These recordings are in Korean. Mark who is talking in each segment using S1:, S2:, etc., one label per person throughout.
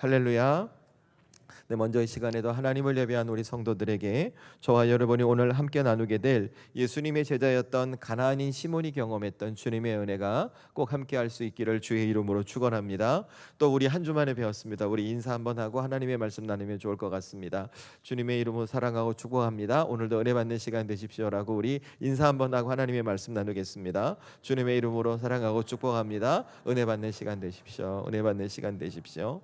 S1: 할렐루야. 네, 먼저 이 시간에도 하나님을 예배한 우리 성도들에게 저와 여러분이 오늘 함께 나누게 될 예수님의 제자였던 가나안인 시몬이 경험했던 주님의 은혜가 꼭 함께 할 수 있기를 주의 이름으로 축원합니다. 또 우리 한 주만에 배웠습니다. 우리 인사 한번 하고 하나님의 말씀 나누면 좋을 것 같습니다. 주님의 이름으로 사랑하고 축복합니다. 오늘도 은혜 받는 시간 되십시오라고 우리 인사 한번 하고 하나님의 말씀 나누겠습니다. 주님의 이름으로 사랑하고 축복합니다. 은혜 받는 시간 되십시오. 은혜 받는 시간 되십시오.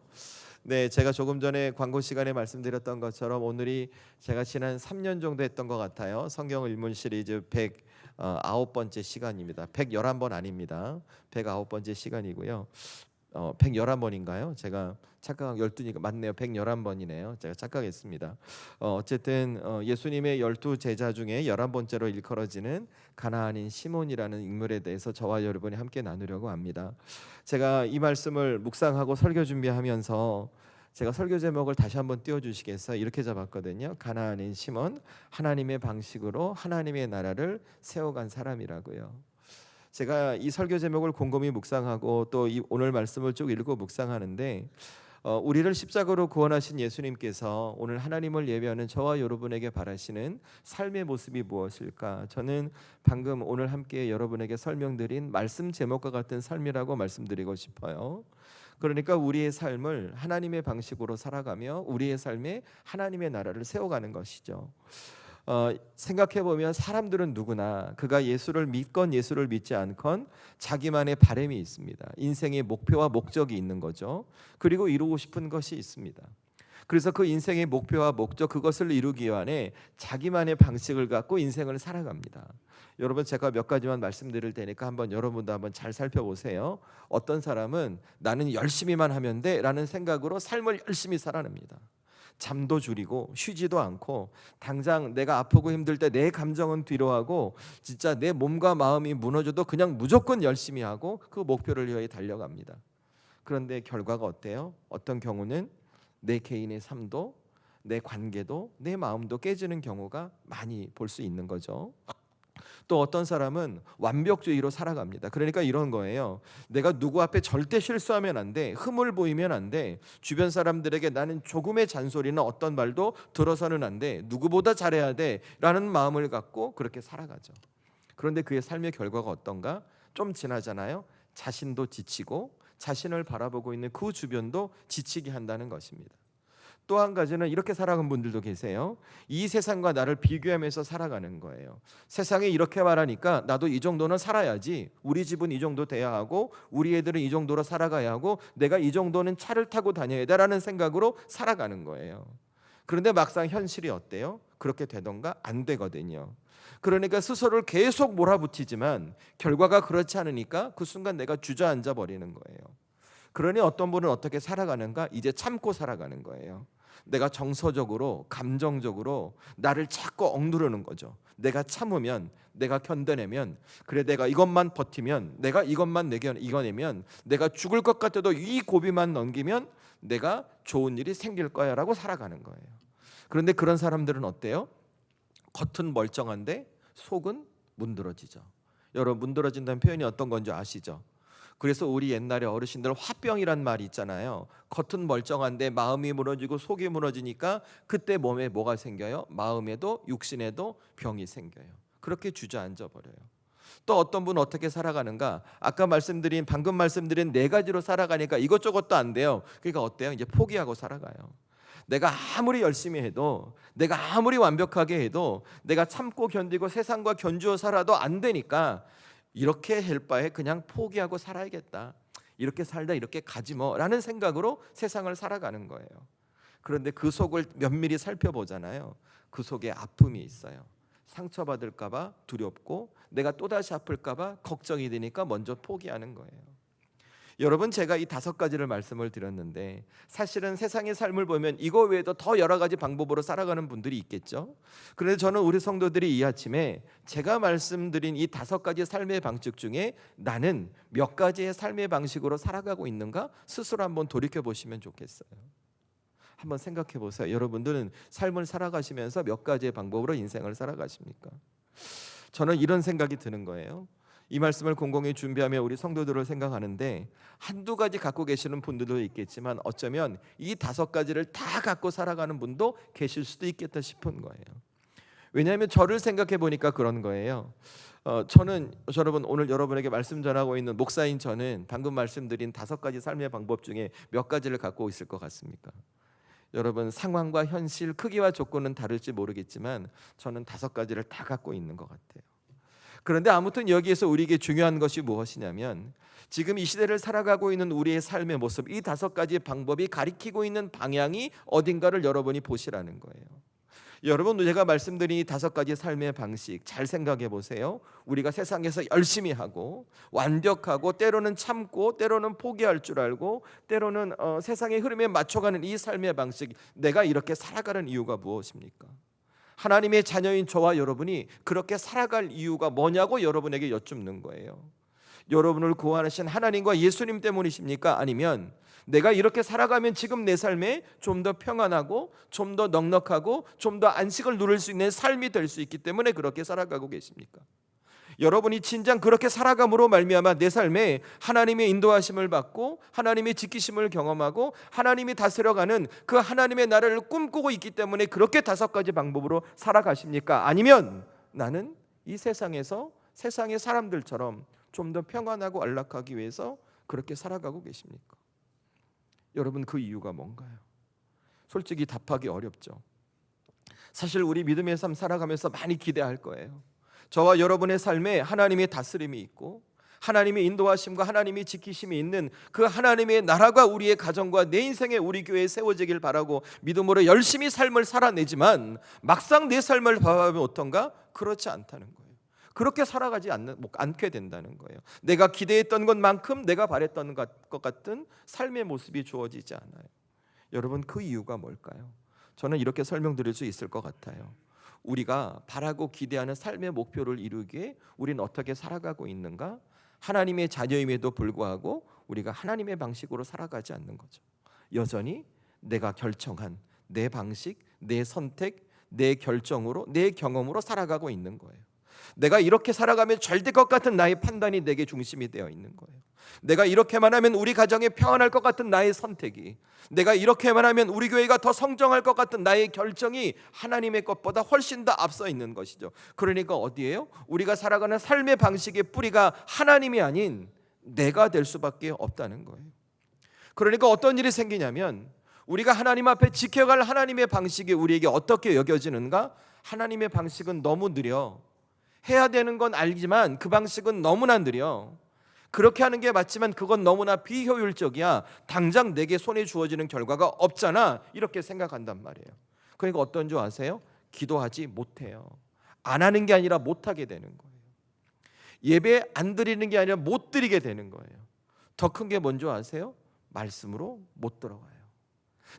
S1: 네, 제가 조금 전에 광고 시간에 말씀드렸던 것처럼 오늘이 제가 지난 3년 정도 했던 것 같아요. 성경 일문 시리즈 109번째 시간입니다. 111번 아닙니다. 109번째 시간이고요. 111번인가요? 제가 착각한 12니까 맞네요. 111번이네요. 제가 착각했습니다. 어쨌든 예수님의 12제자 중에 11번째로 일컬어지는 가나안인 시몬이라는 인물에 대해서 저와 여러분이 함께 나누려고 합니다. 제가 이 말씀을 묵상하고 설교 준비하면서 제가 설교 제목을 다시 한번 띄워주시겠어요? 이렇게 잡았거든요. 가나안인 시몬, 하나님의 방식으로 하나님의 나라를 세워간 사람이라고요. 제가 이 설교 제목을 곰곰이 묵상하고 또 오늘 말씀을 쭉 읽고 묵상하는데 우리를 십자가로 구원하신 예수님께서 오늘 하나님을 예배하는 저와 여러분에게 바라시는 삶의 모습이 무엇일까? 저는 방금 오늘 함께 여러분에게 설명드린 말씀 제목과 같은 삶이라고 말씀드리고 싶어요. 그러니까 우리의 삶을 하나님의 방식으로 살아가며 우리의 삶에 하나님의 나라를 세워가는 것이죠. 생각해 보면 사람들은 누구나 그가 예수를 믿건 예수를 믿지 않건 자기만의 바람이 있습니다. 인생의 목표와 목적이 있는 거죠. 그리고 이루고 싶은 것이 있습니다. 그래서 그 인생의 목표와 목적 그것을 이루기 위해 자기만의 방식을 갖고 인생을 살아갑니다. 여러분 제가 몇 가지만 말씀드릴 테니까 한번 여러분도 한번 잘 살펴보세요. 어떤 사람은 나는 열심히만 하면 돼라는 생각으로 삶을 열심히 살아냅니다. 잠도 줄이고 쉬지도 않고 당장 내가 아프고 힘들 때 내 감정은 뒤로 하고 진짜 내 몸과 마음이 무너져도 그냥 무조건 열심히 하고 그 목표를 위해 달려갑니다. 그런데 결과가 어때요? 어떤 경우는 내 개인의 삶도 내 관계도 내 마음도 깨지는 경우가 많이 볼 수 있는 거죠. 또 어떤 사람은 완벽주의로 살아갑니다. 그러니까 이런 거예요. 내가 누구 앞에 절대 실수하면 안 돼. 흠을 보이면 안 돼. 주변 사람들에게 나는 조금의 잔소리나 어떤 말도 들어서는 안 돼. 누구보다 잘해야 돼. 라는 마음을 갖고 그렇게 살아가죠. 그런데 그의 삶의 결과가 어떤가? 좀 지나잖아요. 자신도 지치고 자신을 바라보고 있는 그 주변도 지치게 한다는 것입니다. 또 한 가지는 이렇게 살아가는 분들도 계세요. 이 세상과 나를 비교하면서 살아가는 거예요. 세상이 이렇게 말하니까 나도 이 정도는 살아야지. 우리 집은 이 정도 돼야 하고 우리 애들은 이 정도로 살아가야 하고 내가 이 정도는 차를 타고 다녀야 돼라는 생각으로 살아가는 거예요. 그런데 막상 현실이 어때요? 그렇게 되던가 안 되거든요. 그러니까 스스로를 계속 몰아붙이지만 결과가 그렇지 않으니까 그 순간 내가 주저앉아 버리는 거예요. 그러니 어떤 분은 어떻게 살아가는가? 이제 참고 살아가는 거예요. 내가 정서적으로 감정적으로 나를 자꾸 억누르는 거죠. 내가 참으면 내가 견뎌내면 그래 내가 이것만 버티면 내가 이것만 이겨내면 내가 죽을 것 같아도 이 고비만 넘기면 내가 좋은 일이 생길 거야 라고 살아가는 거예요. 그런데 그런 사람들은 어때요? 겉은 멀쩡한데 속은 문드러지죠. 여러분 문드러진다는 표현이 어떤 건지 아시죠? 그래서 우리 옛날에 어르신들 화병이란 말이 있잖아요. 겉은 멀쩡한데 마음이 무너지고 속이 무너지니까 그때 몸에 뭐가 생겨요? 마음에도 육신에도 병이 생겨요. 그렇게 주저앉아 버려요. 또 어떤 분은 어떻게 살아가는가? 방금 말씀드린 네 가지로 살아가니까 이것저것도 안 돼요. 그러니까 어때요? 이제 포기하고 살아가요. 내가 아무리 열심히 해도 내가 아무리 완벽하게 해도 내가 참고 견디고 세상과 견주어 살아도 안 되니까 이렇게 할 바에 그냥 포기하고 살아야겠다. 이렇게 살다 이렇게 가지 뭐라는 생각으로 세상을 살아가는 거예요. 그런데 그 속을 면밀히 살펴보잖아요. 그 속에 아픔이 있어요. 상처받을까 봐 두렵고 내가 또다시 아플까 봐 걱정이 되니까 먼저 포기하는 거예요. 여러분 제가 이 5가지를 말씀을 드렸는데 사실은 세상의 삶을 보면 이거 외에도 더 여러 가지 방법으로 살아가는 분들이 있겠죠. 그런데 저는 우리 성도들이 이 아침에 제가 말씀드린 이 5가지 삶의 방식 중에 나는 몇 가지의 삶의 방식으로 살아가고 있는가 스스로 한번 돌이켜 보시면 좋겠어요. 한번 생각해 보세요. 여러분들은 삶을 살아가시면서 몇 가지의 방법으로 인생을 살아가십니까? 저는 이런 생각이 드는 거예요. 이 말씀을 공공히 준비하며 우리 성도들을 생각하는데 한두 가지 갖고 계시는 분들도 있겠지만 어쩌면 이 5가지를 다 갖고 살아가는 분도 계실 수도 있겠다 싶은 거예요. 왜냐하면 저를 생각해 보니까 그런 거예요. 저는 여러분 오늘 여러분에게 말씀 전하고 있는 목사인 저는 방금 말씀드린 5가지 삶의 방법 중에 몇 가지를 갖고 있을 것 같습니까? 여러분 상황과 현실, 크기와 조건은 다를지 모르겠지만 저는 5가지를 다 갖고 있는 것 같아요. 그런데 아무튼 여기에서 우리에게 중요한 것이 무엇이냐면 지금 이 시대를 살아가고 있는 우리의 삶의 모습, 이 5가지 방법이 가리키고 있는 방향이 어딘가를 여러분이 보시라는 거예요. 여러분, 제가 말씀드린 이 5가지 삶의 방식 잘 생각해 보세요. 우리가 세상에서 열심히 하고 완벽하고 때로는 참고 때로는 포기할 줄 알고 때로는 세상의 흐름에 맞춰가는 이 삶의 방식, 내가 이렇게 살아가는 이유가 무엇입니까? 하나님의 자녀인 저와 여러분이 그렇게 살아갈 이유가 뭐냐고 여러분에게 여쭙는 거예요. 여러분을 구원하신 하나님과 예수님 때문이십니까? 아니면 내가 이렇게 살아가면 지금 내 삶에 좀 더 평안하고 좀 더 넉넉하고 좀 더 안식을 누릴 수 있는 삶이 될 수 있기 때문에 그렇게 살아가고 계십니까? 여러분이 진정 그렇게 살아감으로 말미암아 내 삶에 하나님의 인도하심을 받고 하나님의 지키심을 경험하고 하나님이 다스려가는 그 하나님의 나라를 꿈꾸고 있기 때문에 그렇게 5가지 방법으로 살아가십니까? 아니면 나는 이 세상에서 세상의 사람들처럼 좀 더 평안하고 안락하기 위해서 그렇게 살아가고 계십니까? 여러분, 그 이유가 뭔가요? 솔직히 답하기 어렵죠. 사실 우리 믿음의 삶 살아가면서 많이 기대할 거예요. 저와 여러분의 삶에 하나님의 다스림이 있고 하나님의 인도하심과 하나님의 지키심이 있는 그 하나님의 나라가 우리의 가정과 내 인생에 우리 교회에 세워지길 바라고 믿음으로 열심히 삶을 살아내지만 막상 내 삶을 바라보면 어떤가? 그렇지 않다는 거예요. 그렇게 살아가지 않게 된다는 거예요. 내가 기대했던 것만큼 내가 바랬던 것 같은 삶의 모습이 주어지지 않아요. 여러분, 그 이유가 뭘까요? 저는 이렇게 설명드릴 수 있을 것 같아요. 우리가 바라고 기대하는 삶의 목표를 이루기에 우리는 어떻게 살아가고 있는가? 하나님의 자녀임에도 불구하고 우리가 하나님의 방식으로 살아가지 않는 거죠. 여전히 내가 결정한 내 방식, 내 선택, 내 결정으로, 내 경험으로 살아가고 있는 거예요. 내가 이렇게 살아가면 잘 될 것 같은 나의 판단이 내게 중심이 되어 있는 거예요. 내가 이렇게만 하면 우리 가정이 평안할 것 같은 나의 선택이, 내가 이렇게만 하면 우리 교회가 더 성장할 것 같은 나의 결정이 하나님의 것보다 훨씬 더 앞서 있는 것이죠. 그러니까 어디예요? 우리가 살아가는 삶의 방식의 뿌리가 하나님이 아닌 내가 될 수밖에 없다는 거예요. 그러니까 어떤 일이 생기냐면 우리가 하나님 앞에 지켜갈 하나님의 방식이 우리에게 어떻게 여겨지는가? 하나님의 방식은 너무 느려. 해야 되는 건 알지만 그 방식은 너무나 느려. 그렇게 하는 게 맞지만 그건 너무나 비효율적이야. 당장 내게 손에 주어지는 결과가 없잖아. 이렇게 생각한단 말이에요. 그러니까 어떤 줄 아세요? 기도하지 못해요. 안 하는 게 아니라 못하게 되는 거예요. 예배 안 드리는 게 아니라 못 드리게 되는 거예요. 더 큰 게 뭔지 아세요? 말씀으로 못 들어가요.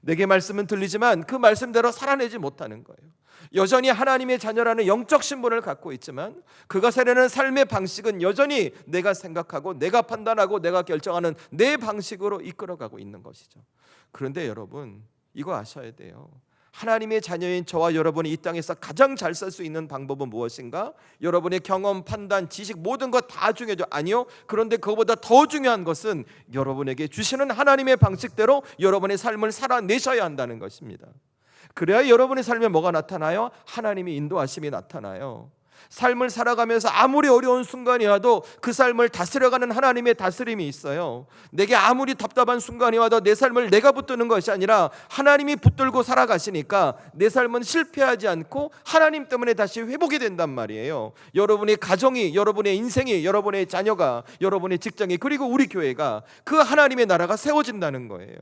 S1: 내게 말씀은 들리지만 그 말씀대로 살아내지 못하는 거예요. 여전히 하나님의 자녀라는 영적 신분을 갖고 있지만 그것에는 삶의 방식은 여전히 내가 생각하고 내가 판단하고 내가 결정하는 내 방식으로 이끌어가고 있는 것이죠. 그런데 여러분, 이거 아셔야 돼요. 하나님의 자녀인 저와 여러분이 이 땅에서 가장 잘 살 수 있는 방법은 무엇인가? 여러분의 경험, 판단, 지식 모든 것 다 중요하죠. 아니요. 그런데 그것보다 더 중요한 것은 여러분에게 주시는 하나님의 방식대로 여러분의 삶을 살아내셔야 한다는 것입니다. 그래야 여러분의 삶에 뭐가 나타나요? 하나님의 인도하심이 나타나요. 삶을 살아가면서 아무리 어려운 순간이 와도 그 삶을 다스려가는 하나님의 다스림이 있어요. 내게 아무리 답답한 순간이 와도 내 삶을 내가 붙드는 것이 아니라 하나님이 붙들고 살아가시니까 내 삶은 실패하지 않고 하나님 때문에 다시 회복이 된단 말이에요. 여러분의 가정이, 여러분의 인생이, 여러분의 자녀가, 여러분의 직장이, 그리고 우리 교회가 그 하나님의 나라가 세워진다는 거예요.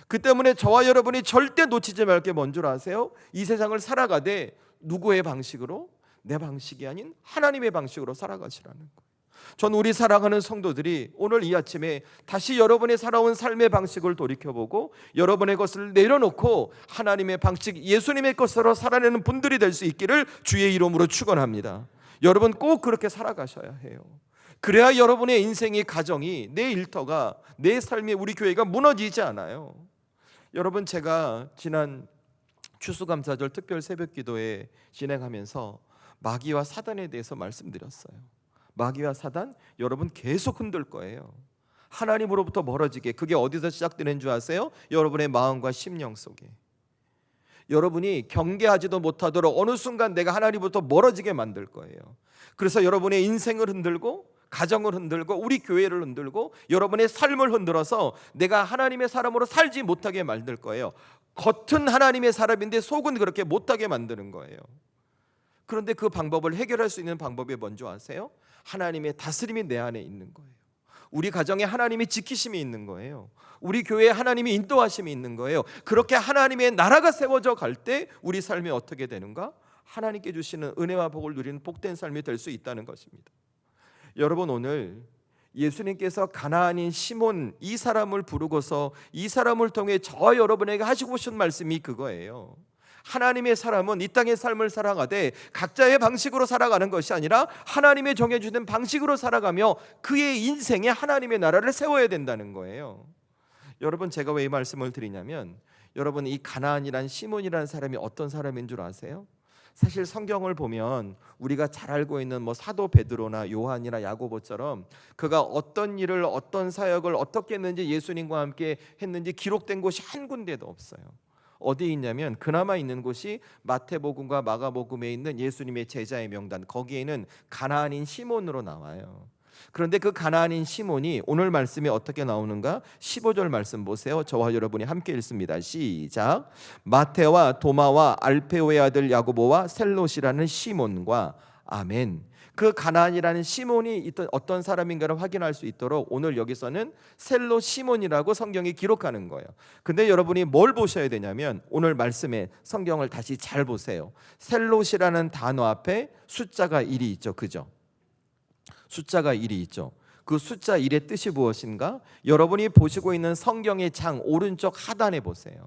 S1: 그 때문에 저와 여러분이 절대 놓치지 말 게 뭔 줄 아세요? 이 세상을 살아가되 누구의 방식으로? 내 방식이 아닌 하나님의 방식으로 살아가시라는 거예요. 전 우리 사랑하는 성도들이 오늘 이 아침에 다시 여러분의 살아온 삶의 방식을 돌이켜보고 여러분의 것을 내려놓고 하나님의 방식, 예수님의 것으로 살아내는 분들이 될 수 있기를 주의 이름으로 축원합니다. 여러분 꼭 그렇게 살아가셔야 해요. 그래야 여러분의 인생의 가정이, 내 일터가, 내 삶이, 우리 교회가 무너지지 않아요. 여러분, 제가 지난 추수감사절 특별 새벽기도에 진행하면서 마귀와 사단에 대해서 말씀드렸어요. 마귀와 사단 여러분 계속 흔들 거예요. 하나님으로부터 멀어지게. 그게 어디서 시작되는 줄 아세요? 여러분의 마음과 심령 속에. 여러분이 경계하지도 못하도록 어느 순간 내가 하나님부터 멀어지게 만들 거예요. 그래서 여러분의 인생을 흔들고 가정을 흔들고 우리 교회를 흔들고 여러분의 삶을 흔들어서 내가 하나님의 사람으로 살지 못하게 만들 거예요. 겉은 하나님의 사람인데 속은 그렇게 못하게 만드는 거예요. 그런데 그 방법을 해결할 수 있는 방법이 뭔지 아세요? 하나님의 다스림이 내 안에 있는 거예요. 우리 가정에 하나님의 지키심이 있는 거예요. 우리 교회에 하나님의 인도하심이 있는 거예요. 그렇게 하나님의 나라가 세워져 갈 때 우리 삶이 어떻게 되는가? 하나님께 주시는 은혜와 복을 누리는 복된 삶이 될 수 있다는 것입니다. 여러분, 오늘 예수님께서 가나안인 시몬 이 사람을 부르고서 이 사람을 통해 저 여러분에게 하시고 싶은 말씀이 그거예요. 하나님의 사람은 이 땅의 삶을 살아가되 각자의 방식으로 살아가는 것이 아니라 하나님의 정해주는 방식으로 살아가며 그의 인생에 하나님의 나라를 세워야 된다는 거예요. 여러분, 제가 왜 이 말씀을 드리냐면, 여러분, 이 가나안이란 시몬이라는 사람이 어떤 사람인 줄 아세요? 사실 성경을 보면 우리가 잘 알고 있는 사도 베드로나 요한이나 야고보처럼 그가 어떤 일을, 어떤 사역을 어떻게 했는지, 예수님과 함께 했는지 기록된 곳이 한 군데도 없어요. 어디에 있냐면 그나마 있는 곳이 마태복음과 마가복음에 있는 예수님의 제자의 명단, 거기에는 가나안인 시몬으로 나와요. 그런데 그 가나안인 시몬이 오늘 말씀이 어떻게 나오는가? 15절 말씀 보세요. 저와 여러분이 함께 읽습니다. 시작. 마테와 도마와 알페오의 아들 야고보와 셀롯이라는 시몬과, 아멘. 그 가나안이라는 시몬이 있던 어떤 사람인가를 확인할 수 있도록 오늘 여기서는 셀롯 시몬이라고 성경이 기록하는 거예요. 근데 여러분이 뭘 보셔야 되냐면 오늘 말씀에 성경을 다시 잘 보세요. 셀롯이라는 단어 앞에 숫자가 1이 있죠. 그죠? 숫자가 1이 있죠. 그 숫자 1의 뜻이 무엇인가? 여러분이 보시고 있는 성경의 장 오른쪽 하단에 보세요.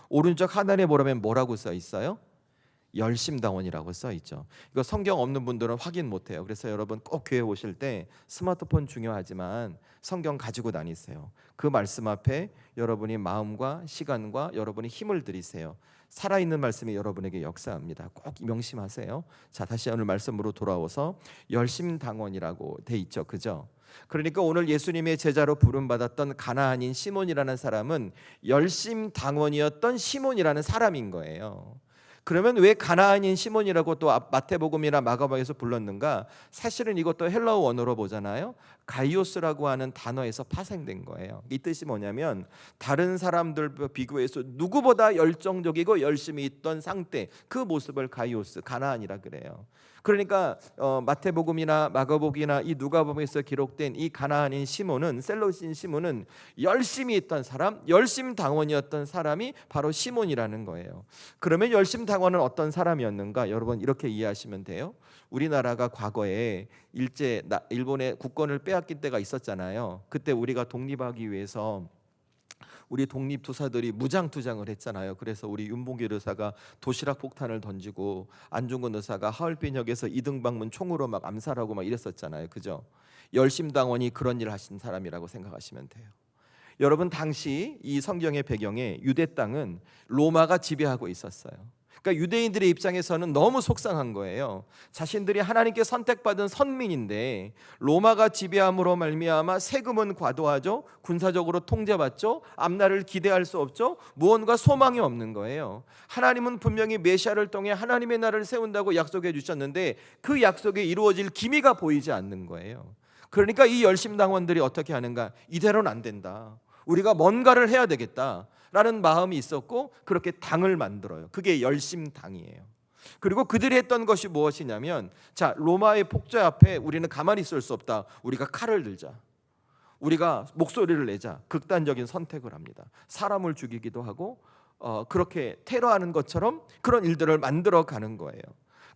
S1: 오른쪽 하단에 보면 뭐라고 써 있어요? 열심당원이라고 써 있죠. 이거 성경 없는 분들은 확인 못해요. 그래서 여러분 꼭 교회 오실 때 스마트폰 중요하지만 성경 가지고 다니세요. 그 말씀 앞에 여러분이 마음과 시간과 여러분이 힘을 들이세요. 살아있는 말씀이 여러분에게 역사합니다. 꼭 명심하세요. 자, 다시 오늘 말씀으로 돌아와서 열심당원이라고 돼 있죠. 그죠? 그러니까 오늘 예수님의 제자로 부름받았던 가나안인 시몬이라는 사람은 열심당원이었던 시몬이라는 사람인 거예요. 그러면 왜 가나안인 시몬이라고 또 마태복음이나 마가복음에서 불렀는가? 사실은 이것도 헬라어 원어로 보잖아요. 가이오스라고 하는 단어에서 파생된 거예요. 이 뜻이 뭐냐면 다른 사람들과 비교해서 누구보다 열정적이고 열심히 있던 상태, 그 모습을 가이오스, 가나안이라 그래요. 그러니까 마태복음이나 마가복음이나 이 누가복음에서 기록된 이 가나안인 시몬은, 셀롯인 시몬은 열심히 있던 사람, 열심당원이었던 사람이 바로 시몬이라는 거예요. 그러면 열심당원은 어떤 사람이었는가? 여러분 이렇게 이해하시면 돼요. 우리나라가 과거에 일본의 국권을 빼앗긴 때가 있었잖아요. 그때 우리가 독립하기 위해서 우리 독립투사들이 무장투쟁을 했잖아요. 그래서 우리 윤봉길 의사가 도시락 폭탄을 던지고 안중근 의사가 하얼빈역에서 이등방문 총으로 막 암살하고 막 이랬었잖아요. 그죠? 열심당원이 그런 일을 하신 사람이라고 생각하시면 돼요. 여러분, 당시 이 성경의 배경에 유대 땅은 로마가 지배하고 있었어요. 그러니까 유대인들의 입장에서는 너무 속상한 거예요. 자신들이 하나님께 선택받은 선민인데 로마가 지배함으로 말미암아 세금은 과도하죠. 군사적으로 통제받죠. 앞날을 기대할 수 없죠. 무언가 소망이 없는 거예요. 하나님은 분명히 메시아를 통해 하나님의 나라를 세운다고 약속해 주셨는데 그 약속이 이루어질 기미가 보이지 않는 거예요. 그러니까 이 열심당원들이 어떻게 하는가? 이대로는 안 된다. 우리가 뭔가를 해야 되겠다 라는 마음이 있었고 그렇게 당을 만들어요. 그게 열심당이에요. 그리고 그들이 했던 것이 무엇이냐면, 자, 로마의 폭제 앞에 우리는 가만히 있을 수 없다. 우리가 칼을 들자. 우리가 목소리를 내자. 극단적인 선택을 합니다. 사람을 죽이기도 하고 그렇게 테러하는 것처럼 그런 일들을 만들어 가는 거예요.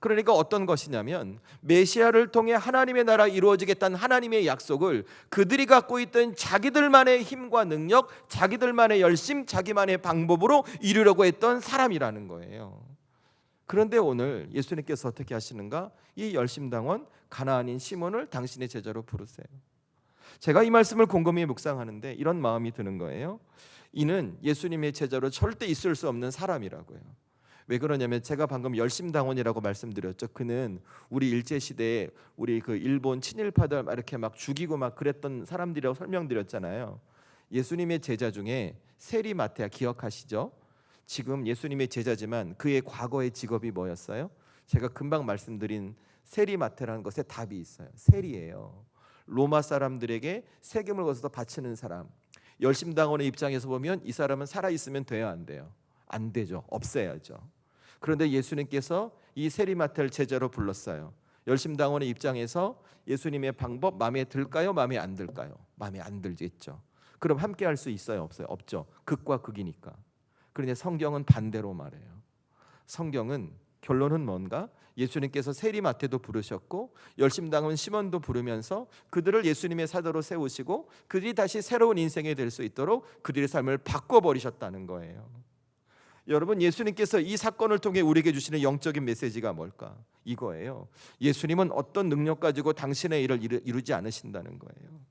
S1: 그러니까 어떤 것이냐면 메시아를 통해 하나님의 나라 이루어지겠다는 하나님의 약속을 그들이 갖고 있던 자기들만의 힘과 능력, 자기들만의 열심, 자기만의 방법으로 이루려고 했던 사람이라는 거예요. 그런데 오늘 예수님께서 어떻게 하시는가? 이 열심당원 가나안인 시몬을 당신의 제자로 부르세요. 제가 이 말씀을 곰곰이 묵상하는데 이런 마음이 드는 거예요. 이는 예수님의 제자로 절대 있을 수 없는 사람이라고요. 왜 그러냐면 제가 방금 열심당원이라고 말씀드렸죠. 그는 우리 일제 시대에 우리 그 일본 친일파들 막 이렇게 막 죽이고 막 그랬던 사람들이라고 설명드렸잖아요. 예수님의 제자 중에 세리 마태야 기억하시죠? 지금 예수님의 제자지만 그의 과거의 직업이 뭐였어요? 제가 금방 말씀드린 세리 마태라는 것에 답이 있어요. 세리예요. 로마 사람들에게 세금을 거둬서 바치는 사람. 열심당원의 입장에서 보면 이 사람은 살아 있으면 돼요, 안 돼요? 안 되죠. 없애야죠. 그런데 예수님께서 이 세리마태를 제자로 불렀어요. 열심당원의 입장에서 예수님의 방법 마음에 들까요? 마음에 안 들까요? 마음에 안 들겠죠. 그럼 함께 할 수 있어요? 없어요? 없죠. 극과 극이니까. 그런데 성경은 반대로 말해요. 성경은 결론은 뭔가? 예수님께서 세리마태도 부르셨고 열심당원 시몬도 부르면서 그들을 예수님의 사도로 세우시고 그들이 다시 새로운 인생이 될 수 있도록 그들의 삶을 바꿔버리셨다는 거예요. 여러분, 예수님께서 이 사건을 통해 우리에게 주시는 영적인 메시지가 뭘까? 이거예요. 예수님은 어떤 능력 가지고 당신의 일을 이루지 않으신다는 거예요.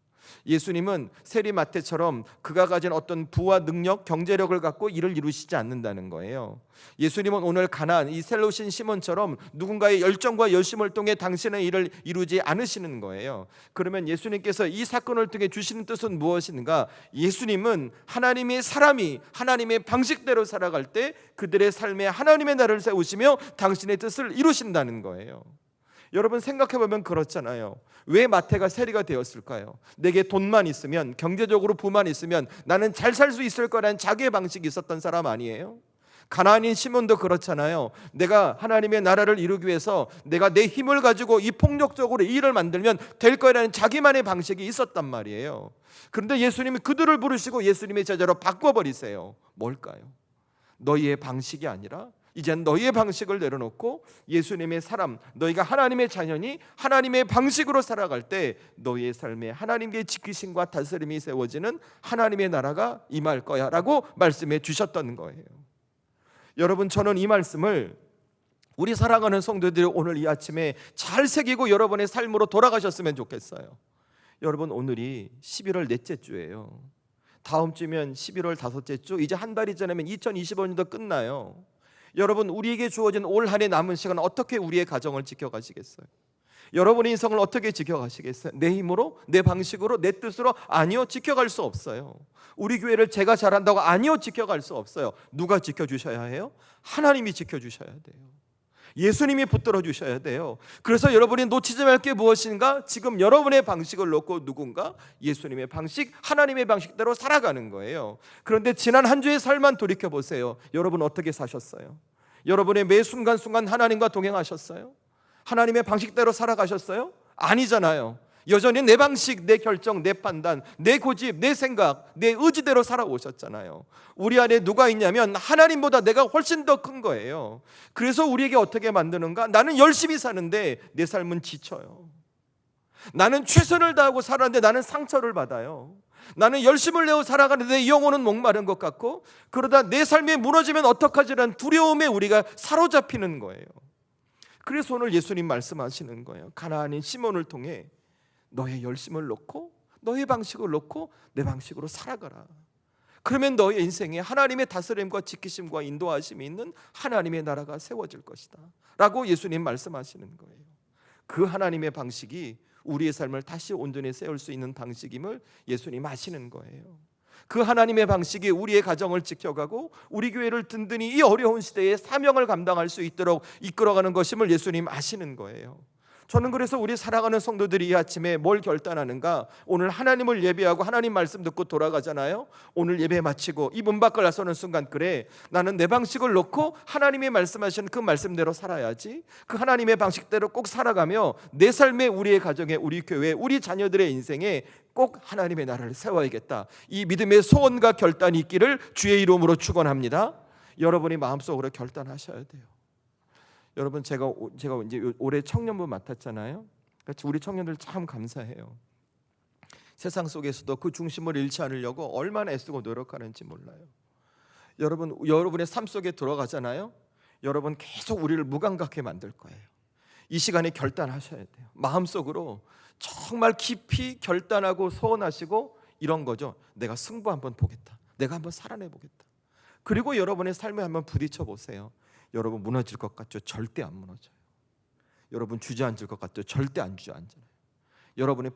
S1: 예수님은 세리마태처럼 그가 가진 어떤 부와 능력, 경제력을 갖고 일을 이루시지 않는다는 거예요. 예수님은 오늘 가나안 이 셀로신 시몬처럼 누군가의 열정과 열심을 통해 당신의 일을 이루지 않으시는 거예요. 그러면 예수님께서 이 사건을 통해 주시는 뜻은 무엇인가? 예수님은 하나님의 사람이 하나님의 방식대로 살아갈 때 그들의 삶에 하나님의 나라를 세우시며 당신의 뜻을 이루신다는 거예요. 여러분 생각해보면 그렇잖아요. 왜 마태가 세리가 되었을까요? 내게 돈만 있으면, 경제적으로 부만 있으면 나는 잘 살 수 있을 거라는 자기의 방식이 있었던 사람 아니에요? 가나안인 시몬도 그렇잖아요. 내가 하나님의 나라를 이루기 위해서 내가 내 힘을 가지고 이 폭력적으로 이 일을 만들면 될 거라는 자기만의 방식이 있었단 말이에요. 그런데 예수님이 그들을 부르시고 예수님의 제자로 바꿔버리세요. 뭘까요? 너희의 방식이 아니라 이젠 너희의 방식을 내려놓고 예수님의 사람, 너희가 하나님의 자녀니 하나님의 방식으로 살아갈 때 너희의 삶에 하나님의 지키심과 다스림이 세워지는 하나님의 나라가 임할 거야 라고 말씀해 주셨던 거예요. 여러분, 저는 이 말씀을 우리 사랑하는 성도들이 오늘 이 아침에 잘 새기고 여러분의 삶으로 돌아가셨으면 좋겠어요. 여러분, 오늘이 11월 넷째 주예요. 다음 주면 11월 다섯째 주, 이제 한 달이 지나면 2025년도 끝나요. 여러분, 우리에게 주어진 올 한 해 남은 시간 어떻게 우리의 가정을 지켜가시겠어요? 여러분의 인생을 어떻게 지켜가시겠어요? 내 힘으로? 내 방식으로? 내 뜻으로? 아니요, 지켜갈 수 없어요. 우리 교회를 제가 잘한다고 아니요, 지켜갈 수 없어요. 누가 지켜주셔야 해요? 하나님이 지켜주셔야 돼요. 예수님이 붙들어 주셔야 돼요. 그래서 여러분이 놓치지 말 게 무엇인가? 지금 여러분의 방식을 놓고 누군가 예수님의 방식, 하나님의 방식대로 살아가는 거예요. 그런데 지난 한 주의 삶만 돌이켜 보세요. 여러분 어떻게 사셨어요? 여러분의 매 순간순간 하나님과 동행하셨어요? 하나님의 방식대로 살아가셨어요? 아니잖아요. 여전히 내 방식, 내 결정, 내 판단, 내 고집, 내 생각, 내 의지대로 살아오셨잖아요. 우리 안에 누가 있냐면 하나님보다 내가 훨씬 더 큰 거예요. 그래서 우리에게 어떻게 만드는가? 나는 열심히 사는데 내 삶은 지쳐요. 나는 최선을 다하고 살았는데 나는 상처를 받아요. 나는 열심을 내어 살아가는데 내 영혼은 목마른 것 같고, 그러다 내 삶이 무너지면 어떡하지라는 두려움에 우리가 사로잡히는 거예요. 그래서 오늘 예수님 말씀하시는 거예요. 가나안인 시몬을 통해 너의 열심을 놓고 너의 방식을 놓고 내 방식으로 살아가라. 그러면 너의 인생에 하나님의 다스림과 지키심과 인도하심이 있는 하나님의 나라가 세워질 것이다 라고 예수님 말씀하시는 거예요. 그 하나님의 방식이 우리의 삶을 다시 온전히 세울 수 있는 방식임을 예수님 아시는 거예요. 그 하나님의 방식이 우리의 가정을 지켜가고 우리 교회를 든든히 이 어려운 시대에 사명을 감당할 수 있도록 이끌어가는 것임을 예수님 아시는 거예요. 저는 그래서 우리 사랑하는 성도들이 이 아침에 뭘 결단하는가? 오늘 하나님을 예배하고 하나님 말씀 듣고 돌아가잖아요. 오늘 예배 마치고 이 문 밖을 나서는 순간, 그래, 나는 내 방식을 놓고 하나님이 말씀하시는 그 말씀대로 살아야지. 그 하나님의 방식대로 꼭 살아가며 내 삶에, 우리의 가정에, 우리 교회, 우리 자녀들의 인생에 꼭 하나님의 나라를 세워야겠다. 이 믿음의 소원과 결단이 있기를 주의 이름으로 축원합니다. 여러분이 마음속으로 결단하셔야 돼요. 여러분, 제가 이제 올해 청년부 맡았잖아요. 우리 청년들 참 감사해요. 세상 속에서도 그 중심을 잃지 않으려고 얼마나 애쓰고 노력하는지 몰라요. 여러분의 삶 속에 들어가잖아요. 여러분 계속 우리를 무감각하게 만들 거예요. 이 시간에 결단하셔야 돼요. 마음속으로 정말 깊이 결단하고 소원하시고 이런 거죠. 내가 승부 한번 보겠다. 내가 한번 살아내보겠다. 그리고 여러분의 삶에 한번 부딪혀 보세요. 여러분 무너질 것 같죠? 절대 안 무너져요. 여러분 주저앉을 것 같죠? 절대 안 주저앉아요. 여러분이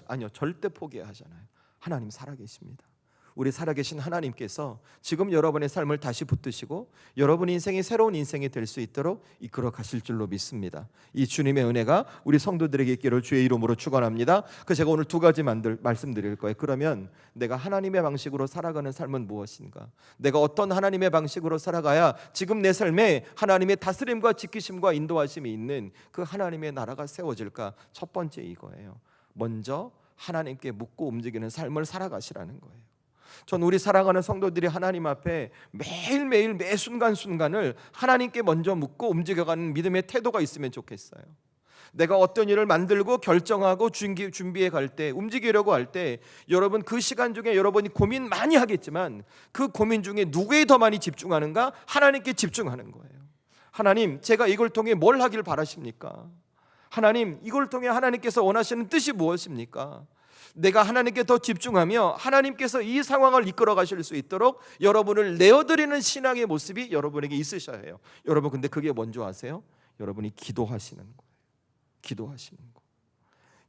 S1: 아니요, 절대 포기하잖아요. 하나님 살아계십니다. 우리 살아계신 하나님께서 지금 여러분의 삶을 다시 붙드시고 여러분 인생이 새로운 인생이 될 수 있도록 이끌어 가실 줄로 믿습니다. 이 주님의 은혜가 우리 성도들에게 있기를 주의 이름으로 축원합니다. 제가 오늘 두 가지 말씀드릴 거예요. 그러면 내가 하나님의 방식으로 살아가는 삶은 무엇인가? 내가 어떤 하나님의 방식으로 살아가야 지금 내 삶에 하나님의 다스림과 지키심과 인도하심이 있는 그 하나님의 나라가 세워질까? 첫 번째 이거예요. 먼저 하나님께 묻고 움직이는 삶을 살아가시라는 거예요. 전 우리 살아가는 성도들이 하나님 앞에 매일매일 매 순간순간을 하나님께 먼저 묻고 움직여가는 믿음의 태도가 있으면 좋겠어요. 내가 어떤 일을 만들고 결정하고 준비해 갈 때, 움직이려고 할 때 여러분 그 시간 중에 여러분이 고민 많이 하겠지만 그 고민 중에 누구에 더 많이 집중하는가? 하나님께 집중하는 거예요. 하나님, 제가 이걸 통해 뭘 하길 바라십니까? 하나님, 이걸 통해 하나님께서 원하시는 뜻이 무엇입니까? 내가 하나님께 더 집중하며 하나님께서 이 상황을 이끌어 가실 수 있도록 여러분을 내어드리는 신앙의 모습이 여러분에게 있으셔야 해요. 여러분, 근데 그게 뭔지 아세요? 여러분이 기도하시는 거예요. 기도하시는 거.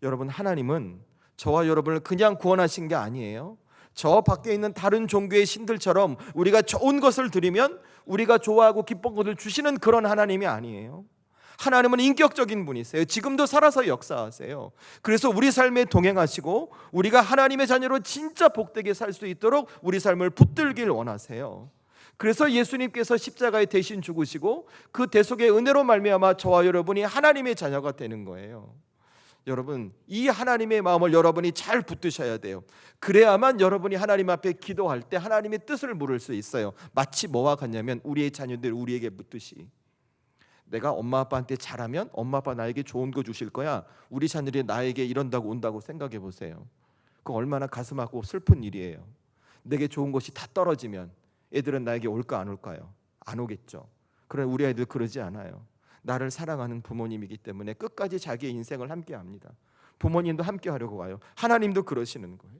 S1: 여러분, 하나님은 저와 여러분을 그냥 구원하신 게 아니에요. 저 밖에 있는 다른 종교의 신들처럼 우리가 좋은 것을 드리면 우리가 좋아하고 기쁜 것을 주시는 그런 하나님이 아니에요. 하나님은 인격적인 분이세요. 지금도 살아서 역사하세요. 그래서 우리 삶에 동행하시고 우리가 하나님의 자녀로 진짜 복되게 살 수 있도록 우리 삶을 붙들길 원하세요. 그래서 예수님께서 십자가에 대신 죽으시고 그 대속의 은혜로 말미암아 저와 여러분이 하나님의 자녀가 되는 거예요. 여러분, 이 하나님의 마음을 여러분이 잘 붙드셔야 돼요. 그래야만 여러분이 하나님 앞에 기도할 때 하나님의 뜻을 물을 수 있어요. 마치 뭐와 같냐면 우리의 자녀들 우리에게 묻듯이, 내가 엄마 아빠한테 잘하면 엄마 아빠 나에게 좋은 거 주실 거야. 우리 자녀들이 나에게 이런다고 온다고 생각해 보세요. 그거 얼마나 가슴 아프고 슬픈 일이에요. 내게 좋은 것이 다 떨어지면 애들은 나에게 올까 안 올까요? 안 오겠죠. 그러나 우리 아이들 그러지 않아요. 나를 사랑하는 부모님이기 때문에 끝까지 자기의 인생을 함께 합니다. 부모님도 함께 하려고 와요. 하나님도 그러시는 거예요.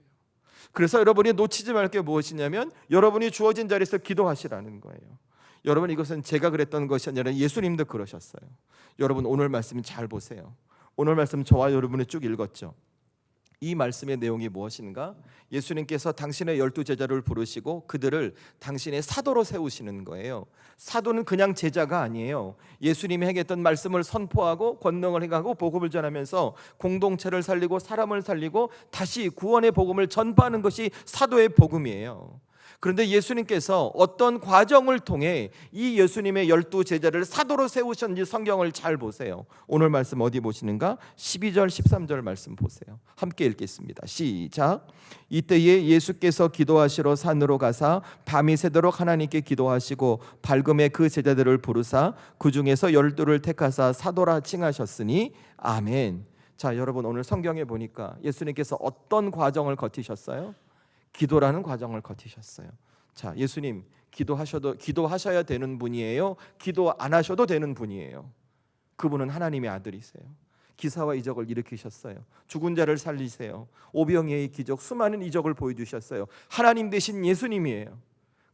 S1: 그래서 여러분이 놓치지 말 게 무엇이냐면 여러분이 주어진 자리에서 기도하시라는 거예요. 여러분, 이것은 제가 그랬던 것이 아니라 예수님도 그러셨어요. 여러분, 오늘 말씀 잘 보세요. 오늘 말씀 저와 여러분이 쭉 읽었죠. 이 말씀의 내용이 무엇인가? 예수님께서 당신의 12 제자를 부르시고 그들을 당신의 사도로 세우시는 거예요. 사도는 그냥 제자가 아니에요. 예수님이 행했던 말씀을 선포하고 권능을 행하고 복음을 전하면서 공동체를 살리고 사람을 살리고 다시 구원의 복음을 전파하는 것이 사도의 복음이에요. 그런데 예수님께서 어떤 과정을 통해 이 예수님의 12 제자를 사도로 세우셨는지 성경을 잘 보세요. 오늘 말씀 어디 보시는가? 12절 13절 말씀 보세요. 함께 읽겠습니다. 시작. 이때에 예수께서 기도하시러 산으로 가사 밤이 새도록 하나님께 기도하시고 밝음에 그 제자들을 부르사 그 중에서 12를 택하사 사도라 칭하셨으니 아멘. 자, 여러분, 오늘 성경에 보니까 예수님께서 어떤 과정을 거치셨어요? 기도라는 과정을 거치셨어요. 자, 예수님 기도하셔야 되는 분이에요? 기도 안 하셔도 되는 분이에요? 그분은 하나님의 아들이세요. 기사와 이적을 일으키셨어요. 죽은 자를 살리세요. 오병이의 기적, 수많은 이적을 보여주셨어요. 하나님 되신 예수님이에요.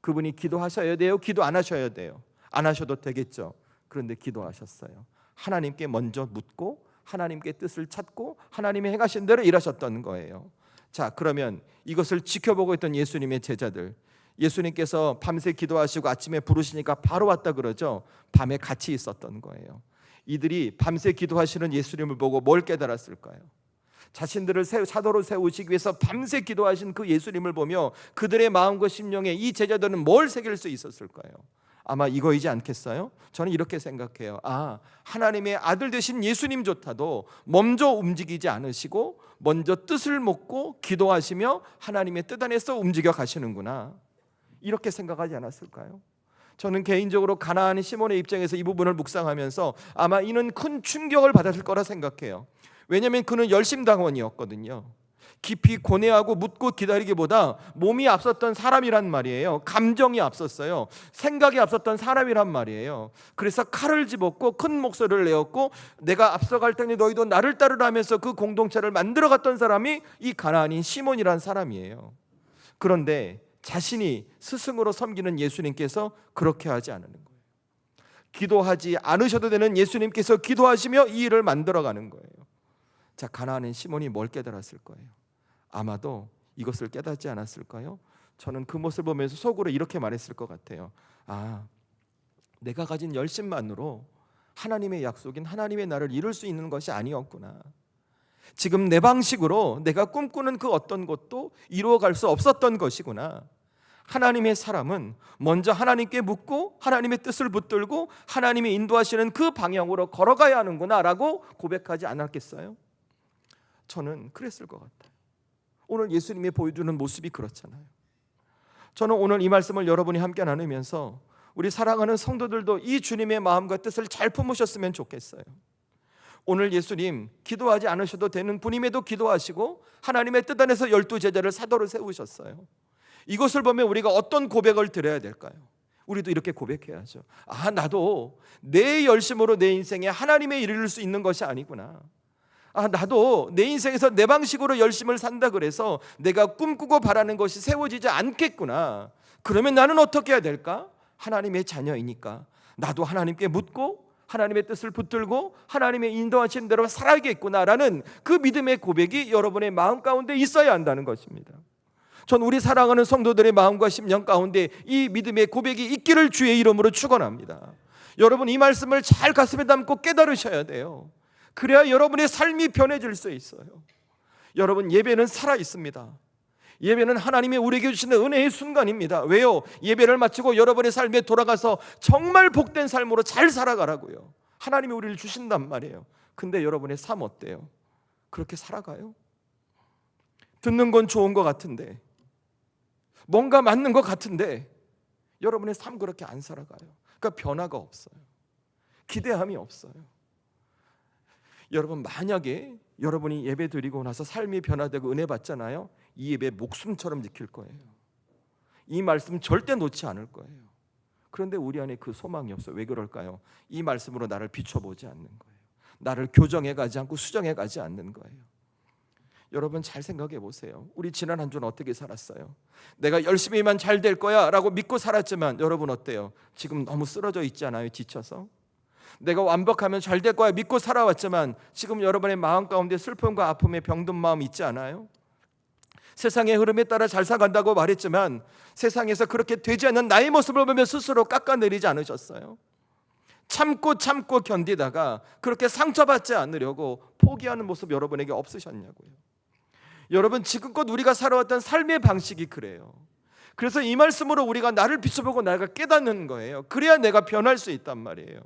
S1: 그분이 기도하셔야 돼요? 기도 안 하셔야 돼요? 안 하셔도 되겠죠. 그런데 기도하셨어요. 하나님께 먼저 묻고 하나님께 뜻을 찾고 하나님이 행하신 대로 일하셨던 거예요. 자, 그러면 이것을 지켜보고 있던 예수님의 제자들, 예수님께서 밤새 기도하시고 아침에 부르시니까 바로 왔다 그러죠. 밤에 같이 있었던 거예요. 이들이 밤새 기도하시는 예수님을 보고 뭘 깨달았을까요? 자신들을 사도로 세우시기 위해서 밤새 기도하신 그 예수님을 보며 그들의 마음과 심령에 이 제자들은 뭘 새길 수 있었을까요? 아마 이거이지 않겠어요? 저는 이렇게 생각해요. 하나님의 아들 되신 예수님조차도 먼저 움직이지 않으시고 먼저 뜻을 묻고 기도하시며 하나님의 뜻 안에서 움직여 가시는구나, 이렇게 생각하지 않았을까요? 저는 개인적으로 가나안 시몬의 입장에서 이 부분을 묵상하면서 아마 이는 큰 충격을 받았을 거라 생각해요. 왜냐하면 그는 열심당원이었거든요. 깊이 고뇌하고 묻고 기다리기보다 몸이 앞섰던 사람이란 말이에요. 감정이 앞섰어요. 생각이 앞섰던 사람이란 말이에요. 그래서 칼을 집었고 큰 목소리를 내었고 내가 앞서갈 테니 너희도 나를 따르라면서 그 공동체를 만들어갔던 사람이 이 가나안인 시몬이란 사람이에요. 그런데 자신이 스승으로 섬기는 예수님께서 그렇게 하지 않는 거예요. 기도하지 않으셔도 되는 예수님께서 기도하시며 이 일을 만들어가는 거예요. 자, 가나안인 시몬이 뭘 깨달았을 거예요? 아마도 이것을 깨닫지 않았을까요? 저는 그 모습을 보면서 속으로 이렇게 말했을 것 같아요. 아, 내가 가진 열심만으로 하나님의 약속인 하나님의 나를 이룰 수 있는 것이 아니었구나. 지금 내 방식으로 내가 꿈꾸는 그 어떤 것도 이루어갈 수 없었던 것이구나. 하나님의 사람은 먼저 하나님께 묻고 하나님의 뜻을 붙들고 하나님이 인도하시는 그 방향으로 걸어가야 하는구나 라고 고백하지 않았겠어요? 저는 그랬을 것 같아요. 오늘 예수님이 보여주는 모습이 그렇잖아요. 저는 오늘 이 말씀을 여러분이 함께 나누면서 우리 사랑하는 성도들도 이 주님의 마음과 뜻을 잘 품으셨으면 좋겠어요. 오늘 예수님 기도하지 않으셔도 되는 분임에도 기도하시고 하나님의 뜻 안에서 12제자를 사도로 세우셨어요. 이것을 보면 우리가 어떤 고백을 드려야 될까요? 우리도 이렇게 고백해야죠. 아, 나도 내 열심으로 내 인생에 하나님의 일을 이룰 수 있는 것이 아니구나. 아, 나도 내 인생에서 내 방식으로 열심을 산다 그래서 내가 꿈꾸고 바라는 것이 세워지지 않겠구나. 그러면 나는 어떻게 해야 될까? 하나님의 자녀이니까 나도 하나님께 묻고 하나님의 뜻을 붙들고 하나님의 인도하시는 대로 살아야겠구나라는 그 믿음의 고백이 여러분의 마음 가운데 있어야 한다는 것입니다. 전 우리 사랑하는 성도들의 마음과 심령 가운데 이 믿음의 고백이 있기를 주의 이름으로 축원합니다. 여러분, 이 말씀을 잘 가슴에 담고 깨달으셔야 돼요. 그래야 여러분의 삶이 변해질 수 있어요. 여러분, 예배는 살아 있습니다. 예배는 하나님이 우리에게 주시는 은혜의 순간입니다. 왜요? 예배를 마치고 여러분의 삶에 돌아가서 정말 복된 삶으로 잘 살아가라고요. 하나님이 우리를 주신단 말이에요. 근데 여러분의 삶 어때요? 그렇게 살아가요? 듣는 건 좋은 것 같은데, 뭔가 맞는 것 같은데 여러분의 삶 그렇게 안 살아가요. 그러니까 변화가 없어요. 기대함이 없어요. 여러분, 만약에 여러분이 예배 드리고 나서 삶이 변화되고 은혜 받잖아요. 이 예배 목숨처럼 지킬 거예요. 이 말씀 절대 놓지 않을 거예요. 그런데 우리 안에 그 소망이 없어요. 왜 그럴까요? 이 말씀으로 나를 비춰보지 않는 거예요. 나를 교정해 가지 않고 수정해 가지 않는 거예요. 여러분, 잘 생각해 보세요. 우리 지난 한 주는 어떻게 살았어요? 내가 열심히만 잘 될 거야 라고 믿고 살았지만 여러분 어때요? 지금 너무 쓰러져 있지 않아요? 지쳐서? 내가 완벽하면 잘 될 거야 믿고 살아왔지만 지금 여러분의 마음 가운데 슬픔과 아픔에 병든 마음 있지 않아요? 세상의 흐름에 따라 잘 살아간다고 말했지만 세상에서 그렇게 되지 않는 나의 모습을 보며 스스로 깎아내리지 않으셨어요? 참고 견디다가 그렇게 상처받지 않으려고 포기하는 모습 여러분에게 없으셨냐고요? 여러분, 지금껏 우리가 살아왔던 삶의 방식이 그래요. 그래서 이 말씀으로 우리가 나를 비춰보고 내가 깨닫는 거예요. 그래야 내가 변할 수 있단 말이에요.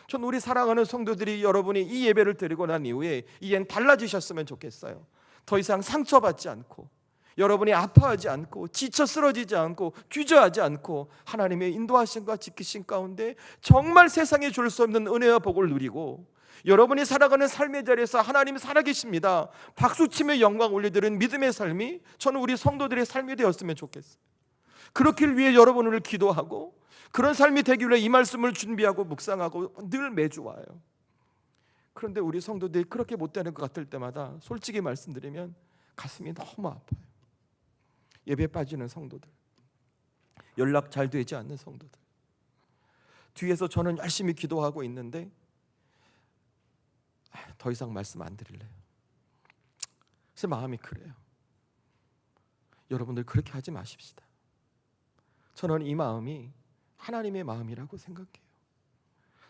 S1: 전 우리 사랑하는 성도들이 여러분이 이 예배를 드리고 난 이후에 이젠 달라지셨으면 좋겠어요. 더 이상 상처받지 않고 여러분이 아파하지 않고 지쳐 쓰러지지 않고 주저하지 않고 하나님의 인도하심과 지키심 가운데 정말 세상에 줄 수 없는 은혜와 복을 누리고 여러분이 살아가는 삶의 자리에서 하나님 살아계십니다. 박수치며 영광 올려드리는 믿음의 삶이 저는 우리 성도들의 삶이 되었으면 좋겠어요. 그렇길 위해 여러분을 기도하고 그런 삶이 되기 위해 이 말씀을 준비하고 묵상하고 늘 매주 와요. 그런데 우리 성도들이 그렇게 못되는 것 같을 때마다 솔직히 말씀드리면 가슴이 너무 아파요. 예배에 빠지는 성도들, 연락 잘 되지 않는 성도들, 뒤에서 저는 열심히 기도하고 있는데 더 이상 말씀 안 드릴래요. 제 마음이 그래요. 여러분들 그렇게 하지 마십시다. 저는 이 마음이 하나님의 마음이라고 생각해요.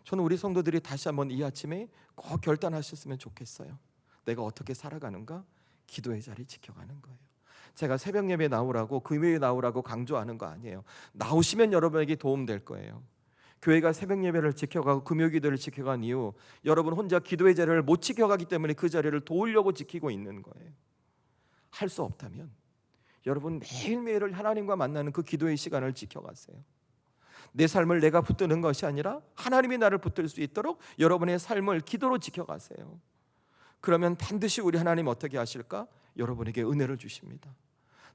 S1: 저는 우리 성도들이 다시 한번 이 아침에 꼭 결단하셨으면 좋겠어요. 내가 어떻게 살아가는가? 기도의 자리 지켜가는 거예요. 제가 새벽 예배 나오라고 금요일에 나오라고 강조하는 거 아니에요. 나오시면 여러분에게 도움 될 거예요. 교회가 새벽 예배를 지켜가고 금요 기도를 지켜간 이유, 여러분 혼자 기도의 자리를 못 지켜가기 때문에 그 자리를 도우려고 지키고 있는 거예요. 할 수 없다면 여러분 매일매일을 하나님과 만나는 그 기도의 시간을 지켜가세요. 내 삶을 내가 붙드는 것이 아니라 하나님이 나를 붙들 수 있도록 여러분의 삶을 기도로 지켜가세요. 그러면 반드시 우리 하나님 어떻게 하실까? 여러분에게 은혜를 주십니다.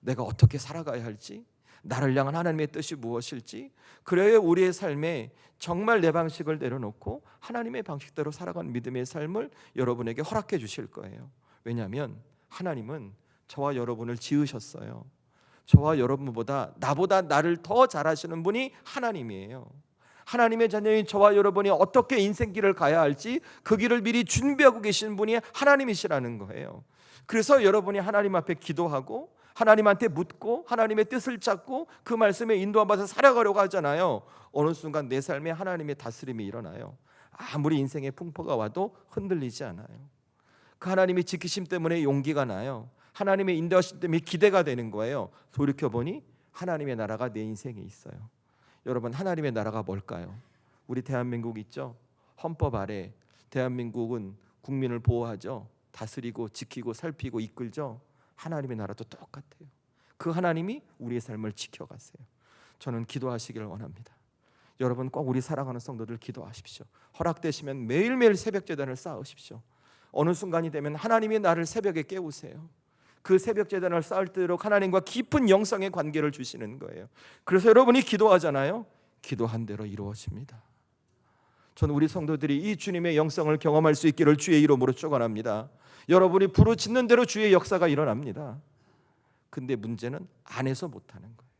S1: 내가 어떻게 살아가야 할지, 나를 향한 하나님의 뜻이 무엇일지, 그래야 우리의 삶에 정말 내 방식을 내려놓고 하나님의 방식대로 살아가는 믿음의 삶을 여러분에게 허락해 주실 거예요. 왜냐하면 하나님은 저와 여러분을 지으셨어요. 저와 여러분보다 나보다 나를 더 잘 아시는 분이 하나님이에요. 하나님의 자녀인 저와 여러분이 어떻게 인생길을 가야 할지 그 길을 미리 준비하고 계신 분이 하나님이시라는 거예요. 그래서 여러분이 하나님 앞에 기도하고 하나님한테 묻고 하나님의 뜻을 찾고 그 말씀에 인도받아서 살아가려고 하잖아요. 어느 순간 내 삶에 하나님의 다스림이 일어나요. 아무리 인생의 풍파가 와도 흔들리지 않아요. 그 하나님의 지키심 때문에 용기가 나요. 하나님의 인도하심 때문에 기대가 되는 거예요. 돌이켜보니 하나님의 나라가 내 인생에 있어요. 여러분, 하나님의 나라가 뭘까요? 우리 대한민국 있죠? 헌법 아래 대한민국은 국민을 보호하죠. 다스리고 지키고 살피고 이끌죠. 하나님의 나라도 똑같아요. 그 하나님이 우리의 삶을 지켜가세요. 저는 기도하시기를 원합니다. 여러분 꼭 우리 사랑하는 성도들 기도하십시오. 허락되시면 매일매일 새벽제단을 쌓으십시오. 어느 순간이 되면 하나님이 나를 새벽에 깨우세요. 그 새벽제단을 쌓을도록 하나님과 깊은 영성의 관계를 주시는 거예요. 그래서 여러분이 기도하잖아요. 기도한 대로 이루어집니다. 저는 우리 성도들이 이 주님의 영성을 경험할 수 있기를 주의 이름으로 축원합니다. 여러분이 부르짖는 대로 주의 역사가 일어납니다. 근데 문제는 안 해서 못하는 거예요.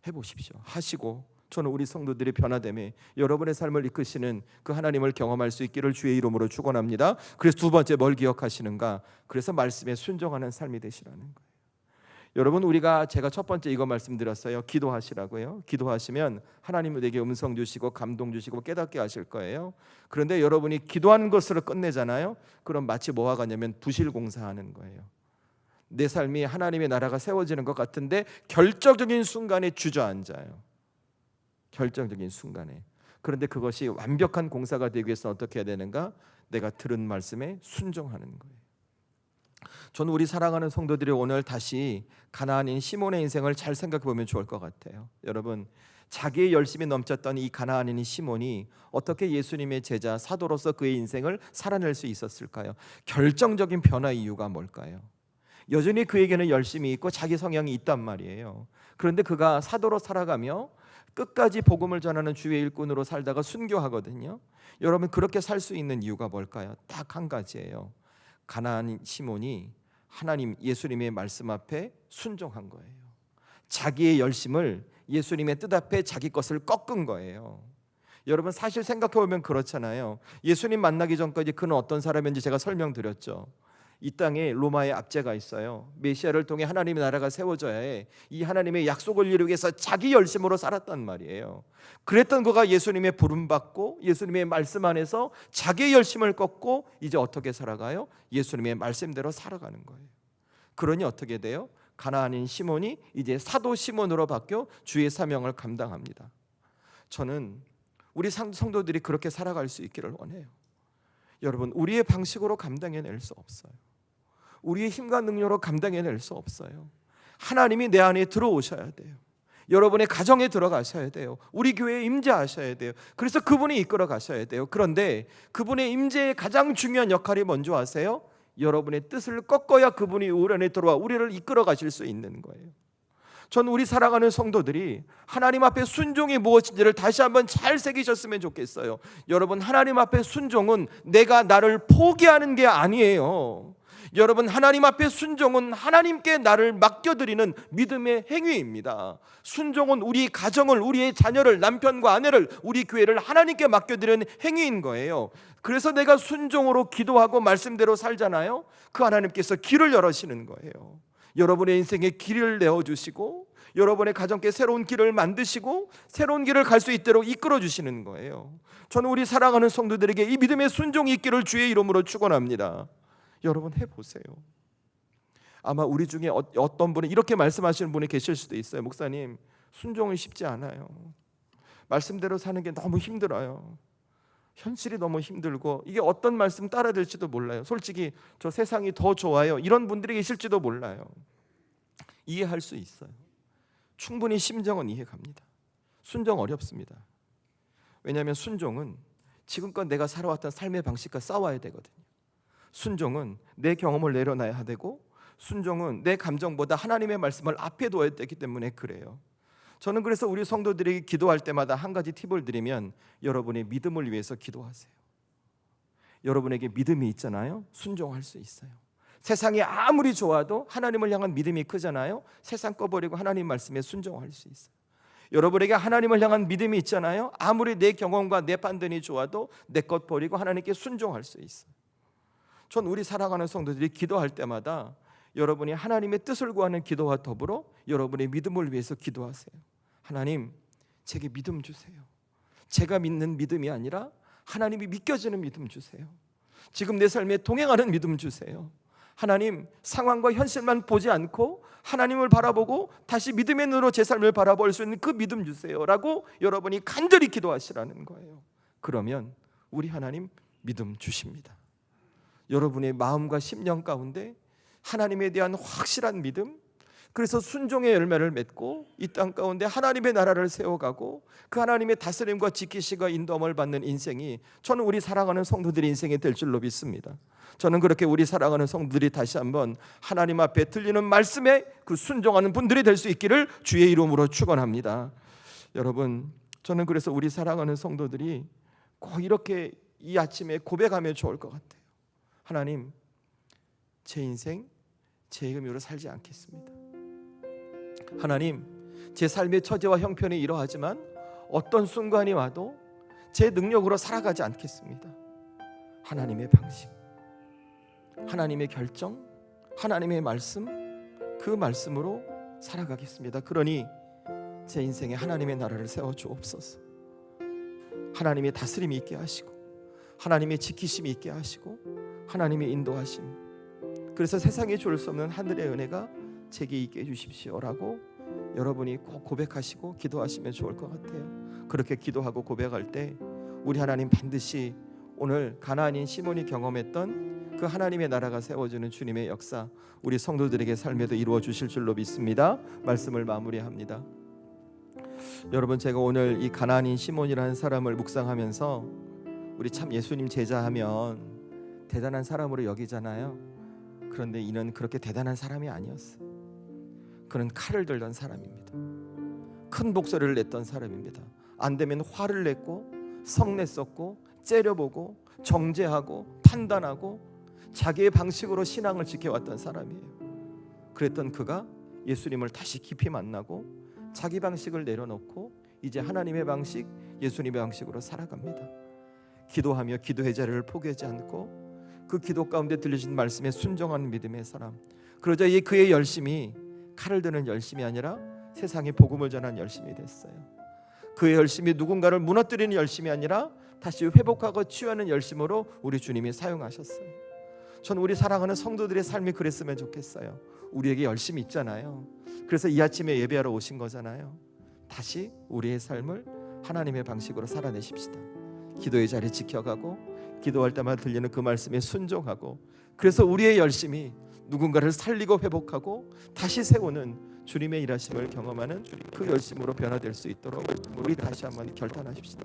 S1: 해보십시오. 하시고 저는 우리 성도들이 변화됨에 여러분의 삶을 이끄시는 그 하나님을 경험할 수 있기를 주의 이름으로 축원합니다. 그래서 두 번째 뭘 기억하시는가? 그래서 말씀에 순종하는 삶이 되시라는 거예요. 여러분, 제가 첫 번째 이거 말씀드렸어요. 기도하시라고요. 기도하시면 하나님은 내게 음성 주시고 감동 주시고 깨닫게 하실 거예요. 그런데 여러분이 기도하는 것으로 끝내잖아요. 그럼 마치 뭐와 같냐면 부실공사하는 거예요. 내 삶이 하나님의 나라가 세워지는 것 같은데 결정적인 순간에 주저앉아요. 결정적인 순간에. 그런데 그것이 완벽한 공사가 되기 위해서 어떻게 해야 되는가? 내가 들은 말씀에 순종하는 거예요. 저는 우리 사랑하는 성도들이 오늘 다시 가나안인 시몬의 인생을 잘 생각해 보면 좋을 것 같아요. 여러분, 자기의 열심이 넘쳤던 이 가나안인 시몬이 어떻게 예수님의 제자 사도로서 그의 인생을 살아낼 수 있었을까요? 결정적인 변화 이유가 뭘까요? 여전히 그에게는 열심이 있고 자기 성향이 있단 말이에요. 그런데 그가 사도로 살아가며 끝까지 복음을 전하는 주의 일꾼으로 살다가 순교하거든요. 여러분, 그렇게 살 수 있는 이유가 뭘까요? 딱 한 가지예요. 가나안 시몬이 하나님 예수님의 말씀 앞에 순종한 거예요. 자기의 열심을 예수님의 뜻 앞에 자기 것을 꺾은 거예요. 여러분, 사실 생각해 보면 그렇잖아요. 예수님 만나기 전까지 그는 어떤 사람인지 제가 설명드렸죠. 이 땅에 로마의 압제가 있어요. 메시아를 통해 하나님의 나라가 세워져야 해. 이 하나님의 약속을 이루기 위해서 자기 열심으로 살았단 말이에요. 그랬던 그가 예수님의 부름받고 예수님의 말씀 안에서 자기의 열심을 꺾고 이제 어떻게 살아가요? 예수님의 말씀대로 살아가는 거예요. 그러니 어떻게 돼요? 가나안인 시몬이 이제 사도 시몬으로 바뀌어 주의 사명을 감당합니다. 저는 우리 성도들이 그렇게 살아갈 수 있기를 원해요. 여러분, 우리의 방식으로 감당해낼 수 없어요. 우리의 힘과 능력으로 감당해낼 수 없어요. 하나님이 내 안에 들어오셔야 돼요. 여러분의 가정에 들어가셔야 돼요. 우리 교회에 임재하셔야 돼요. 그래서 그분이 이끌어 가셔야 돼요. 그런데 그분의 임재의 가장 중요한 역할이 뭔지 아세요? 여러분의 뜻을 꺾어야 그분이 우리 안에 들어와 우리를 이끌어 가실 수 있는 거예요. 전 우리 사랑하는 성도들이 하나님 앞에 순종이 무엇인지를 다시 한번 잘 새기셨으면 좋겠어요. 여러분, 하나님 앞에 순종은 내가 나를 포기하는 게 아니에요. 여러분, 하나님 앞에 순종은 하나님께 나를 맡겨드리는 믿음의 행위입니다. 순종은 우리 가정을, 우리의 자녀를, 남편과 아내를, 우리 교회를 하나님께 맡겨드리는 행위인 거예요. 그래서 내가 순종으로 기도하고 말씀대로 살잖아요. 그 하나님께서 길을 열어시는 거예요. 여러분의 인생에 길을 내어주시고 여러분의 가정께 새로운 길을 만드시고 새로운 길을 갈 수 있도록 이끌어 주시는 거예요. 저는 우리 사랑하는 성도들에게 이 믿음의 순종이 있기를 주의 이름으로 축원합니다. 여러분, 해보세요. 아마 우리 중에 어떤 분은 이렇게 말씀하시는 분이 계실 수도 있어요. 목사님, 순종은 쉽지 않아요. 말씀대로 사는 게 너무 힘들어요. 현실이 너무 힘들고 이게 어떤 말씀 따라 될지도 몰라요. 솔직히 저 세상이 더 좋아요. 이런 분들이 계실지도 몰라요. 이해할 수 있어요. 충분히 심정은 이해갑니다. 순종 어렵습니다. 왜냐하면 순종은 지금껏 내가 살아왔던 삶의 방식과 싸워야 되거든요. 순종은 내 경험을 내려놔야 되고 순종은 내 감정보다 하나님의 말씀을 앞에 둬야 되기 때문에 그래요. 저는 그래서 우리 성도들이 기도할 때마다 한 가지 팁을 드리면 여러분의 믿음을 위해서 기도하세요. 여러분에게 믿음이 있잖아요. 순종할 수 있어요. 세상이 아무리 좋아도 하나님을 향한 믿음이 크잖아요. 세상 거 버리고 하나님 말씀에 순종할 수 있어요. 여러분에게 하나님을 향한 믿음이 있잖아요. 아무리 내 경험과 내 판단이 좋아도 내 것 버리고 하나님께 순종할 수 있어요. 전 우리 사랑하는 성도들이 기도할 때마다 여러분이 하나님의 뜻을 구하는 기도와 더불어 여러분의 믿음을 위해서 기도하세요. 하나님, 제게 믿음 주세요. 제가 믿는 믿음이 아니라 하나님이 믿겨지는 믿음 주세요. 지금 내 삶에 동행하는 믿음 주세요. 하나님, 상황과 현실만 보지 않고 하나님을 바라보고 다시 믿음의 눈으로 제 삶을 바라볼 수 있는 그 믿음 주세요 라고 여러분이 간절히 기도하시라는 거예요. 그러면 우리 하나님 믿음 주십니다. 여러분의 마음과 심령 가운데 하나님에 대한 확실한 믿음, 그래서 순종의 열매를 맺고 이 땅 가운데 하나님의 나라를 세워가고 그 하나님의 다스림과 지키시고 인도함을 받는 인생이 저는 우리 사랑하는 성도들의 인생이 될 줄로 믿습니다. 저는 그렇게 우리 사랑하는 성도들이 다시 한번 하나님 앞에 들리는 말씀에 그 순종하는 분들이 될 수 있기를 주의 이름으로 축원합니다. 여러분, 저는 그래서 우리 사랑하는 성도들이 꼭 이렇게 이 아침에 고백하면 좋을 것 같아요. 하나님, 제 인생 제 의미로 살지 않겠습니다. 하나님, 제 삶의 처지와 형편이 이러하지만 어떤 순간이 와도 제 능력으로 살아가지 않겠습니다. 하나님의 방식, 하나님의 결정, 하나님의 말씀, 그 말씀으로 살아가겠습니다. 그러니 제 인생에 하나님의 나라를 세워주옵소서. 하나님의 다스림이 있게 하시고 하나님의 지키심이 있게 하시고 하나님의 인도하심, 그래서 세상에 줄 수 없는 하늘의 은혜가 제게 있게 해주십시오라고 여러분이 꼭 고백하시고 기도하시면 좋을 것 같아요. 그렇게 기도하고 고백할 때 우리 하나님 반드시 오늘 가나안인 시몬이 경험했던 그 하나님의 나라가 세워지는 주님의 역사 우리 성도들에게 삶에도 이루어 주실 줄로 믿습니다. 말씀을 마무리합니다. 여러분, 제가 오늘 이 가나안인 시몬이라는 사람을 묵상하면서 우리 참 예수님 제자하면 대단한 사람으로 여기잖아요. 그런데 이는 그렇게 대단한 사람이 아니었어요. 그는 칼을 들던 사람입니다. 큰 목소리를 냈던 사람입니다. 안 되면 화를 냈고 성냈었고 째려보고 정죄하고 판단하고 자기의 방식으로 신앙을 지켜왔던 사람이에요. 그랬던 그가 예수님을 다시 깊이 만나고 자기 방식을 내려놓고 이제 하나님의 방식, 예수님의 방식으로 살아갑니다. 기도하며 기도의 자리를 포기하지 않고 그 기도 가운데 들리신 말씀에 순종하는 믿음의 사람. 그러자 그의 열심이 칼을 드는 열심이 아니라 세상에 복음을 전하는 열심이 됐어요. 그의 열심이 누군가를 무너뜨리는 열심이 아니라 다시 회복하고 치유하는 열심으로 우리 주님이 사용하셨어요. 전 우리 사랑하는 성도들의 삶이 그랬으면 좋겠어요. 우리에게 열심이 있잖아요. 그래서 이 아침에 예배하러 오신 거잖아요. 다시 우리의 삶을 하나님의 방식으로 살아내십시다. 기도의 자리 지켜가고 기도할 때마다 들리는 그 말씀에 순종하고, 그래서 우리의 열심이 누군가를 살리고 회복하고 다시 세우는 주님의 일하심을 경험하는 그 열심으로 변화될 수 있도록 우리 다시 한번 결단하십시다.